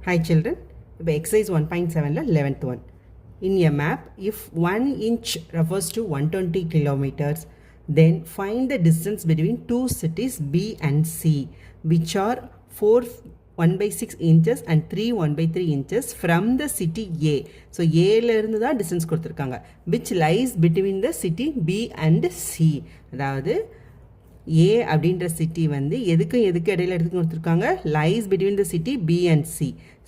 Hi children, இப்போ exercise 1.7ல 11th one. In a map, if 1 inch refers to 120 kilometers, then find the distance between two cities B and C, which are 4 1/6 inches and 3 1/3 inches from the city A. So Aல இருந்து தான் distance கொடுத்திருக்காங்க, which lies between the city B and C. அதாவது A அப்படின்ற city வந்து எதுக்கு இடையில எடுத்து கொடுத்துருக்காங்க, lies between the city B and C.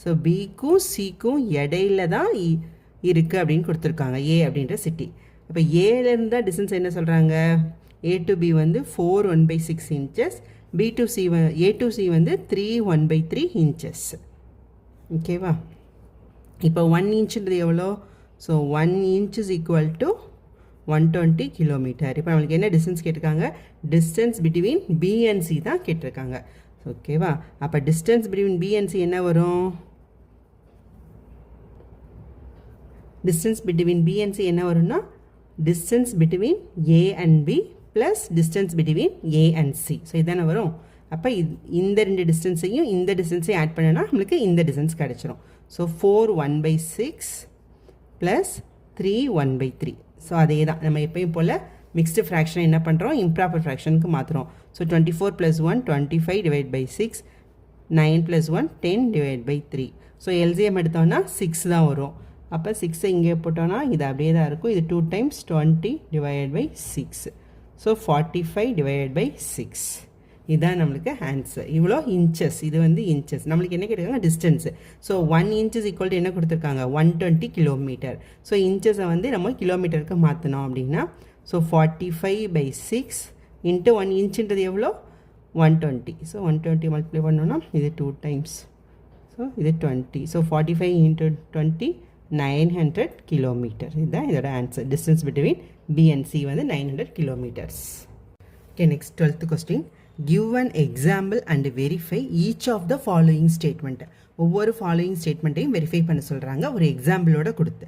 So பிக்கும் சிக்கும் இடையில தான் இருக்குது அப்படின்னு கொடுத்துருக்காங்க A அப்படின்ற சிட்டி. இப்போ ஏலேருந்து தான் டிஸ்டன்ஸ் என்ன சொல்கிறாங்க, A to B வந்து 4 1/6 inches, B to C A to C வந்து 3 1/3 inches. ஓகேவா? இப்போ 1 inchன்றது எவ்வளோ? So 1 inch is equal to 120 kilometre. இப்போ நம்மளுக்கு என்ன டிஸ்டன்ஸ் கேட்டிருக்காங்க, distance between B and C தான் கேட்டிருக்காங்க. ஓகேவா? அப்போ distance between B and C என்ன வரும், distance between B and C என்ன வரும்னா distance between A and B plus distance between A and C. So இதானே வரும். அப்போ இந்த ரெண்டு டிஸ்டன்ஸையும் இந்த டிஸ்டன்ஸையும் ஆட் பண்ணனா நம்மளுக்கு இந்த டிஸ்டன்ஸ் கிடச்சிரும். So 4 1/6 plus 3 1/3. ஸோ அதே தான் நம்ம எப்பயும் போல் மிக்ஸ்டு ஃப்ராக்ஷனை என்ன பண்ணுறோம், இம்ப்ராப்பர் ஃப்ராக்ஷனுக்கு மாற்றுறோம். So 24 + 1 25 divide by 6, 9 + 1 10 divide by 3. So LCM எடுத்தோன்னா 6 தான் வரும். அப்போ 6ஐ இங்கே போட்டோன்னா இது அப்படியே தான் இருக்கும். இது 2 times 20 divide by 6. So 45 divide by 6. இதுதான் நம்மளுக்கு ஆன்சர். இவ்வளோ இன்ச்சஸ், இது வந்து இன்ச்சஸ். நம்மளுக்கு என்ன கேட்டிருக்காங்க, டிஸ்டன்ஸு. ஸோ 1 inch = என்ன கொடுத்துருக்காங்க, 120 கிலோமீட்டர். ஸோ இன்ச்சஸை வந்து நம்ம கிலோமீட்டருக்கு மாற்றினோம் அப்படின்னா, ஸோ 45/6 இன்ட்டு 1 inchன்றது எவ்வளோ, 120. ஸோ 120 மல்டிப்ளை பண்ணோன்னா இது 2 டைம்ஸ், ஸோ இது 20. So 45 × 20 900 kilometre. இதுதான் இதோட answer. Distance between B and C வந்து 900 kilometres. Okay, next 12th question. Give an example and verify each of the following statement. ஒவ்வொரு ஃபாலோயிங் ஸ்டேட்மெண்ட்டையும் வெரிஃபை பண்ண சொல்கிறாங்க ஒரு எக்ஸாம்பிளோட கொடுத்து.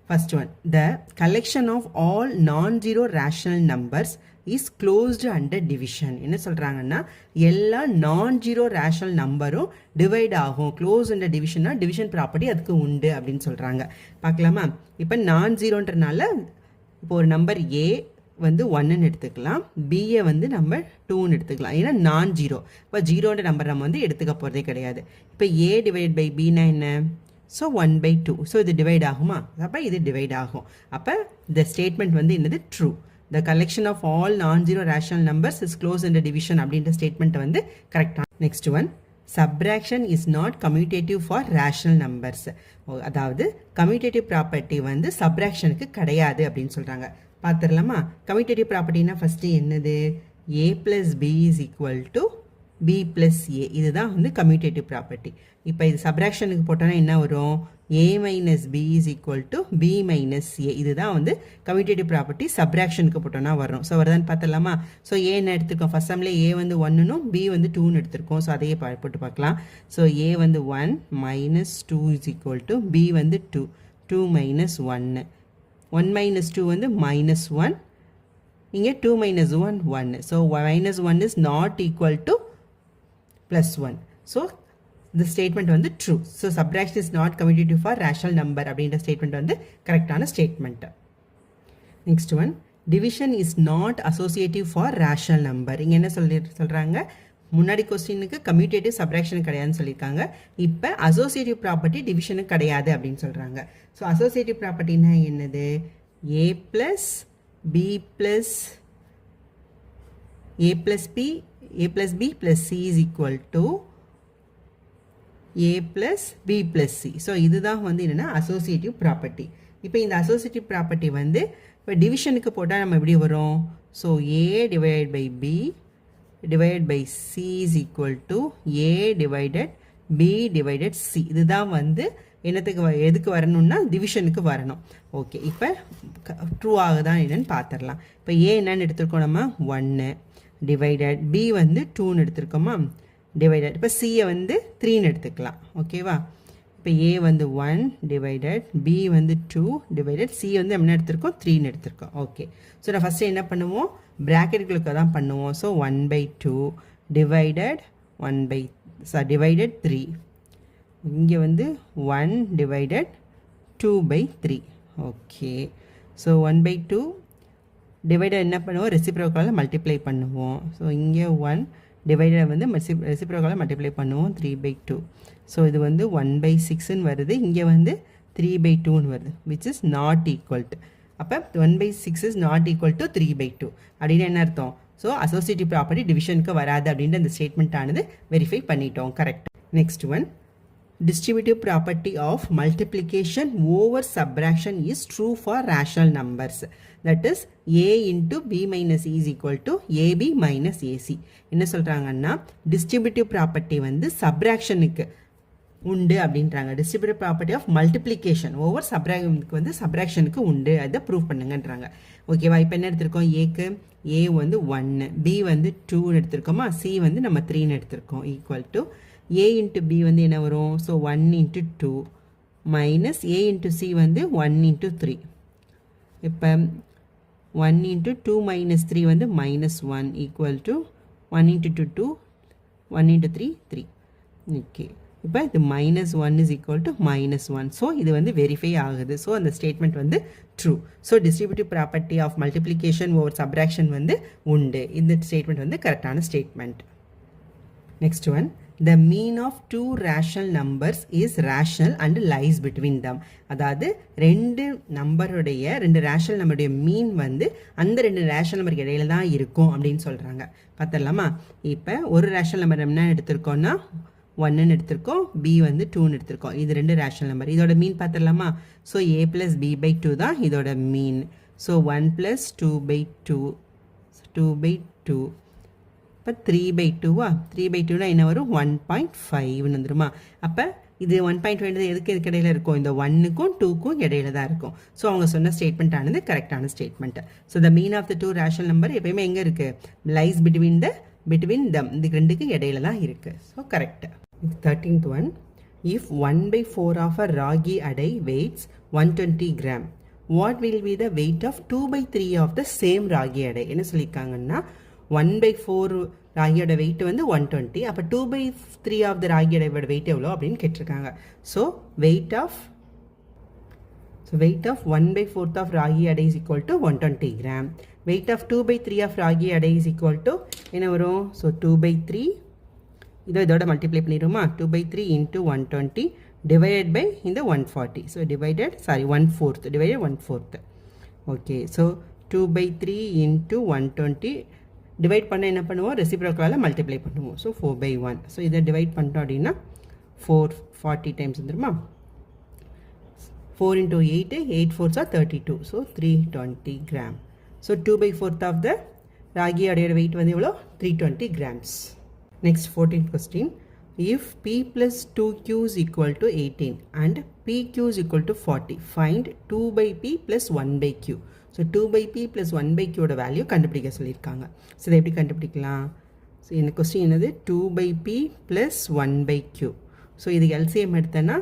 First one, the collection of all nonzero rational numbers is closed under division. என்ன சொல்கிறாங்கன்னா, எல்லா நான்-ஜீரோ ரேஷனல் நம்பரும் டிவைட் ஆகும். க்ளோஸ் அண்டர் டிவிஷன்னா டிவிஷன் ப்ராப்பர்ட்டி அதுக்கு உண்டு அப்படின்னு சொல்கிறாங்க. பார்க்கலாமா? இப்போ நான்-ஜீரோன்றனால இப்போ ஒரு நம்பர் A வந்து 1ன்னு எடுத்துக்கலாம், பிஏ வந்து நம்ம 2ன்னு எடுத்துக்கலாம். ஏன்னா நான்-ஜீரோ. இப்போ ஜீரோன்ற நம்பர் நம்ம வந்து எடுத்துக்க போகிறதே கிடையாது. இப்போ A டிவைட் பை பின்னா என்ன, ஸோ 1/2. ஸோ இது டிவைட் ஆகுமா, அப்போ இது டிவைட் ஆகும். அப்போ இந்த ஸ்டேட்மெண்ட் வந்து என்னது, true. The collection of all nonzero rational numbers is close under division அப்படின்ற ஸ்டேட்மெண்ட் வந்து கரெக்டாக. Next one, subtraction is not commutative for rational numbers. அதாவது கம்யூட்டேட்டிவ் ப்ராப்பர்ட்டி வந்து சப்ராக்ஷனுக்கு கிடையாது அப்படின்னு சொல்கிறாங்க. பார்த்துடலாமா? கம்யூட்டேட்டிவ் ப்ராப்பர்ட்டினா ஃபஸ்ட்டு என்னது, A + B = B + A. இதுதான் வந்து கம்யூட்டேட்டிவ் ப்ராப்பர்ட்டி. இப்போ இது சப்ராக்ஷனுக்கு போட்டோன்னா என்ன வரும், A - B = B - A. இதுதான் வந்து கம்யூட்டேட்டிவ் ப்ராப்பர்ட்டி சப்ராக்ஷனுக்கு போட்டோன்னா வரும். ஸோ வருதான்னு பார்த்துடலாமா? ஸோ A என்ன எடுத்துருக்கோம், ஃபஸ்ட் சம்மில் A வந்து 1னும் B வந்து 2ன்னு எடுத்திருக்கோம். ஸோ அதையே போட்டு பார்க்கலாம். ஸோ A வந்து 1 - 2 = B வந்து 2, 2 - 1, 1 - 2 வந்து -1, இங்கே 2 - 1 1. So -1 is not equal to +1. So இந்த ஸ்டேட்மெண்ட் வந்து true. So subtraction is not commutative for rational number அப்படின்ற ஸ்டேட்மெண்ட் வந்து கரெக்டான statement. Next one, division is not associative for rational number. இங்கே என்ன சொல்கிறாங்க, முன்னாடி கொஸ்டினுக்கு கம்யூட்டேட்டிவ் சப்ராக்ஷன் கிடையாதுன்னு சொல்லியிருக்காங்க. இப்போ அசோசியேட்டிவ் ப்ராப்பர்ட்டி டிவிஷனுக்கு கிடையாது அப்படின்னு சொல்கிறாங்க. ஸோ அசோசியேட்டிவ் ப்ராப்பர்ட்டினா என்னது, A + B + B + C is equal to A + B + C. So இதுதான் வந்து என்னென்னா அசோசியேட்டிவ் ப்ராப்பர்ட்டி. இப்போ இந்த அசோசியேட்டிவ் ப்ராப்பர்ட்டி வந்து இப்போ டிவிஷனுக்கு போட்டால் நம்ம எப்படி வரும், so A divide by B divide by C is equal to A divided B divided C. இதுதான் வந்து என்னத்துக்கு எதுக்கு வரணும்னா டிவிஷனுக்கு வரணும். ஓகே, இப்போ ட்ரூ ஆகுதான் என்னன்னு பார்த்துடலாம். இப்போ A என்னன்னு எடுத்துருக்கோம் நம்ம, 1 டிவைடட் B வந்து 2ன்னு எடுத்துருக்கோமா, டிவைடட் இப்போ சியை வந்து 3ன்னு எடுத்துக்கலாம். ஓகேவா? இப்போ A வந்து 1 டிவைடட் B வந்து 2 டிவைடட் C வந்து என்ன எடுத்திருக்கோம், 3ன்னு எடுத்திருக்கோம். ஓகே, ஸோ நான் ஃபஸ்ட்டு என்ன பண்ணுவோம், ப்ராக்கெட்டுகளுக்கு தான் பண்ணுவோம். ஸோ 1/2 டிவைடட் 3 இங்கே வந்து 1 divided 2/3. ஓகே, ஸோ 1/2 டிவைடர் என்ன பண்ணுவோம், ரெசிப்ரோக்கலால் மல்டிப்ளை பண்ணுவோம். ஸோ இங்கே 1 டிவைடர் வந்து ரெசிப்ரோக்கலால் மல்டிப்ளை பண்ணுவோம் 3/2. ஸோ இது வந்து 1/6ன்னு வருது, இங்கே வந்து 3/2ன்னு வருது, which is not equal to. அப்போ 1/6 இஸ் நாட் ஈக்குவல் டு 3/2 அப்படின்னு என்ன அர்த்தம்? ஸோ அசோசியேட்டிவ் ப்ராப்பர்ட்டி டிவிஷனுக்கு வராது அப்படின்ற அந்த ஸ்டேட்மெண்ட் ஆனது வெரிஃபை பண்ணிட்டோம். Correct. Next one, distributive property of multiplication over subtraction is true for rational numbers. That is a into b minus e is equal to ab minus ac. என்ன சொல்கிறாங்கன்னா distributive property வந்து சப்ராக்ஷனுக்கு உண்டு அப்படின்றாங்க. Distributive property of multiplication over சப்ராக்ஷனுக்கு வந்து சப்ராக்ஷனுக்கு உண்டு, அதை ப்ரூவ் பண்ணுங்கன்றாங்க. ஓகேவா? இப்போ என்ன எடுத்திருக்கோம், ஏக்கு ஏ வந்து 1, பி வந்து 2ன்னு எடுத்திருக்கோமா, சி வந்து நம்ம 3ன்னு எடுத்திருக்கோம். Equal to a into b வந்து என்ன வரும், so 1 into 2 minus a into c வந்து 1 into 3. இப்போ 1 into 2 minus 3 வந்து minus 1 equal to 1 into 2 2, 1 into 3 3. Okay, இப்போ இது minus 1 is equal to minus 1. So இது வந்து வெரிஃபை ஆகுது. ஸோ அந்த ஸ்டேட்மெண்ட் வந்து true. So distributive property of multiplication over subtraction வந்து உண்டு. இந்த ஸ்டேட்மெண்ட் வந்து கரெக்டான statement. Next one, the mean of two rational numbers is rational and lies between them. அதாவது ரெண்டு ரேஷனல் நம்பருடைய மீன் வந்து அந்த ரெண்டு ரேஷனல் நம்பருக்கு இடையில தான் இருக்கும் அப்படின்னு சொல்கிறாங்க. பார்த்துடலாமா? இப்போ ஒரு ரேஷனல் நம்பர் என்ன எடுத்திருக்கோம்னா 1ன்னு எடுத்திருக்கோம், b வந்து 2ன்னு எடுத்திருக்கோம். இது ரெண்டு ரேஷனல் நம்பர். இதோட மீன் பார்த்துடலாமா? ஸோ a plus b/2 தான் இதோட மீன். So 1 plus 2/2, 2/2. இப்போ 3/2வா, 3/2னா என்ன வரும், 1.5ன்னு வந்துருமா? அப்போ இது 1.5 எதுக்கு இடையில இருக்கும், இந்த 1க்கும் 2க்கும் இடையில தான் இருக்கும். ஸோ அவங்க சொன்ன ஸ்டேட்மெண்ட் ஆனது கரெக்டான statement. So the mean of the two rational number எப்பயுமே எங்கே இருக்குது, லைஸ் பிட்வீன் தம், இந்த ரெண்டுக்கு இடையில தான் இருக்குது. So correct. 13th one, if 1/4 of a ragi adai weighs 120 gram, what will be the weight of 2/3 of the same ragi adai? என்ன சொல்லியிருக்காங்கன்னா 1/4 ராகியோட வெயிட் வந்து 120, அப்போ 2/3 ஆஃப் த ராகியோட வெயிட் எவ்வளோ அப்படின்னு கேட்டிருக்காங்க. So weight of 1/4 of ragi adai is equal to 120 gram. Weight of 2/3 of ragi adai is equal to என்ன வரும், so 2/3 இதோட மல்டிப்ளை பண்ணிடுமா, 2/3 இன்ட்டு 120 டிவைடட் பை இந்த 140. So divided 1/4 divided 1/4. Okay, so 2/3 into 120 divide பண்ண என்ன பண்ணுவோம், ரெசிப்ரோக்கலால் மல்டிப்ளை பண்ணுவோம். ஸோ 4/1. ஸோ இதை டிவைட் பண்ணிட்டோம் அப்படின்னா 440 டைம்ஸ் வந்துருமா. 4 into 8, 8 4s are 32. So 320 gram. So 2/4 of the ragi அடையோட வெயிட் வந்து எவ்வளோ, 320 grams. Next 14th question. If p plus 2q is equal to 18 and pq is equal to 40, find 2/p plus 1/q. So 2/p plus 1/q ஓட value கண்டுபிடிக்க சொல்லியிருக்காங்க. So இதை எப்படி கண்டுபிடிக்கலாம்? So இந்த கொஸ்டின் என்னது, 2/p plus 1/q. ஸோ இது LCM எடுத்தேன்னா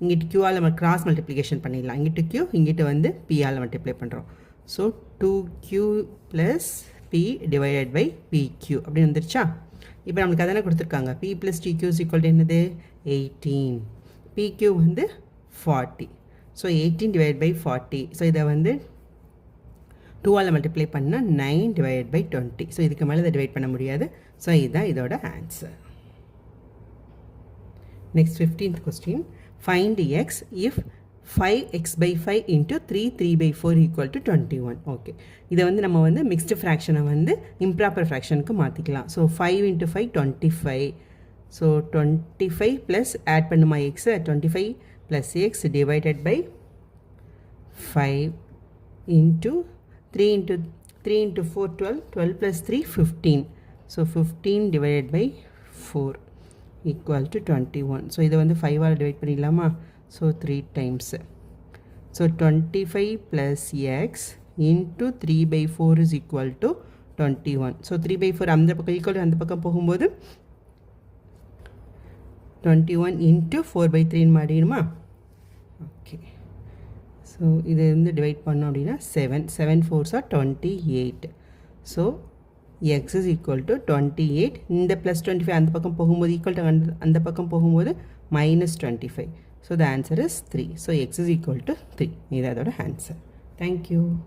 இங்கிட்டு q-ஆல் நம்ம கிராஸ் மல்டிப்ளிகேஷன் பண்ணிடலாம். இங்கிட்டு q, இங்கிட்டு வந்து p-ஆல் மல்டிப்ளை பண்ணுறோம். So 2q plus p divided by pq அப்படின்னு வந்துருச்சா? இப்போ நம்மளுக்கு அதானே கொடுத்துருக்காங்க, p plus 2q is equal to என்னது, 18. pq வந்து 40. So 18 divided by 40. ஸோ இதை வந்து 2ஆல் மல்டிப்ளை பண்ணால் 9 divided by 20. ஸோ இதுக்கு மேலே இதை டிவைட் பண்ண முடியாது. ஸோ இதுதான் இதோட answer. Next 15th question. Find x if 5x/5 into 3/4 equal to 21. Okay, இதை வந்து நம்ம வந்து மிக்ஸ்டு ஃப்ராக்ஷனை வந்து இம்ப்ராப்பர் ஃப்ராக்ஷனுக்கு மாற்றிக்கலாம். So 5 into 5 25. So 25 plus add பண்ணுமா எக்ஸை, 25 + x divided by 5 into 3 into 4 12, 12 + 3 15. So 15 divided by 4 equal to 21. So இதை வந்து 5ஆல் டிவைட் பண்ணிடலாமா? So 3 times. So 25 + x into 3/4 is equal to 21. So 3/4 அந்த பக்கம் ஈக்குவல் அந்த பக்கம் போகும்போது 21 into 4/3 மாறிடுமா? ஓகே, ஸோ இது வந்து டிவைட் பண்ணோம் அப்படின்னா 7 4s are 28. So x is equal to 28. இந்த +25 அந்த பக்கம் போகும்போது ஈக்குவல் டு அந்த பக்கம் போகும்போது minus 25. So the answer is 3. So x is equal to 3. This is the answer. Thank you.